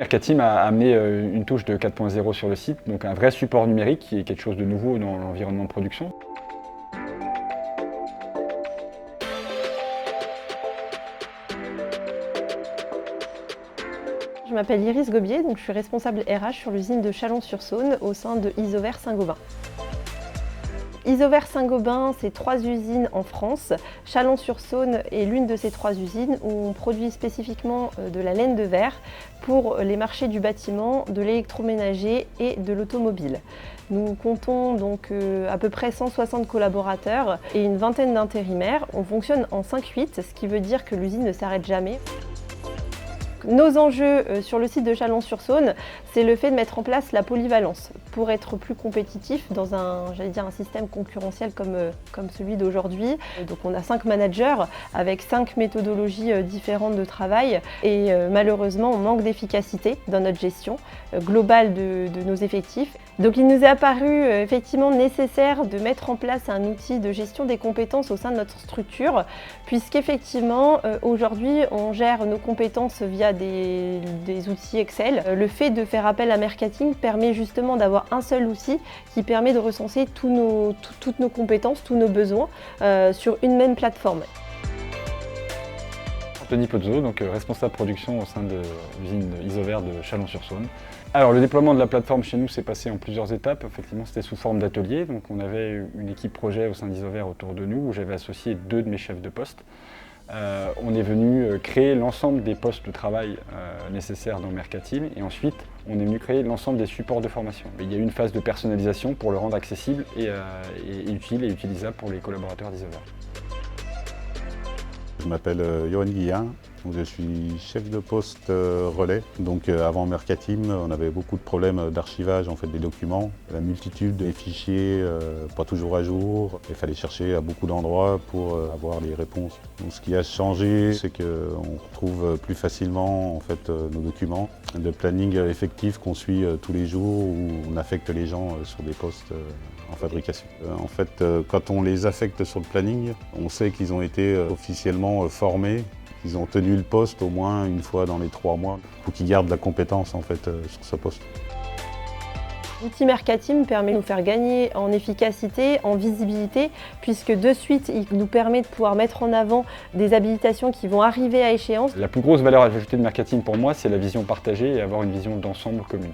Mercateam a amené une touche de 4.0 sur le site, donc un vrai support numérique qui est quelque chose de nouveau dans l'environnement de production. Je m'appelle Iris Gobier, donc je suis responsable RH sur l'usine de Chalon-sur-Saône au sein de Isover Saint-Gobain. Isover Saint-Gobain, c'est 3 usines en France. Chalon-sur-Saône est l'une de ces 3 usines où on produit spécifiquement de la laine de verre pour les marchés du bâtiment, de l'électroménager et de l'automobile. Nous comptons donc à peu près 160 collaborateurs et une vingtaine d'intérimaires. On fonctionne en 5-8, ce qui veut dire que l'usine ne s'arrête jamais. Nos enjeux sur le site de Chalon-sur-Saône, c'est le fait de mettre en place la polyvalence pour être plus compétitif dans un système concurrentiel comme celui d'aujourd'hui. Donc on a 5 managers avec 5 méthodologies différentes de travail et malheureusement on manque d'efficacité dans notre gestion globale de nos effectifs. Donc il nous est apparu effectivement nécessaire de mettre en place un outil de gestion des compétences au sein de notre structure, puisqu'effectivement aujourd'hui on gère nos compétences via des outils Excel. Le fait de faire appel à Mercateam permet justement d'avoir un seul outil qui permet de recenser toutes nos compétences, tous nos besoins sur une même plateforme. Denis Pozzo, donc responsable production au sein de l'usine Isover de Chalon-sur-Saône. Alors le déploiement de la plateforme chez nous s'est passé en plusieurs étapes. Effectivement, c'était sous forme d'atelier. Donc on avait une équipe projet au sein d'Isover autour de nous où j'avais associé 2 de mes chefs de poste. On est venu créer l'ensemble des postes de travail nécessaires dans Mercateam et ensuite on est venu créer l'ensemble des supports de formation. Il y a eu une phase de personnalisation pour le rendre accessible et utile et utilisable pour les collaborateurs d'Isover. Je m'appelle Johan Guillain, je suis chef de poste relais. Donc avant Mercateam, on avait beaucoup de problèmes d'archivage des documents, la multitude des fichiers pas toujours à jour. Il fallait chercher à beaucoup d'endroits pour avoir les réponses. Donc, ce qui a changé, c'est qu'on retrouve plus facilement nos documents. Le planning effectif qu'on suit tous les jours où on affecte les gens sur des postes en fabrication. Quand on les affecte sur le planning, on sait qu'ils ont été officiellement formés, qu'ils ont tenu le poste au moins une fois dans les 3 mois. Il faut qu'ils gardent la compétence sur ce poste. L'outil Mercateam permet de nous faire gagner en efficacité, en visibilité, puisque de suite, il nous permet de pouvoir mettre en avant des habilitations qui vont arriver à échéance. La plus grosse valeur ajoutée de Mercateam pour moi, c'est la vision partagée et avoir une vision d'ensemble commune.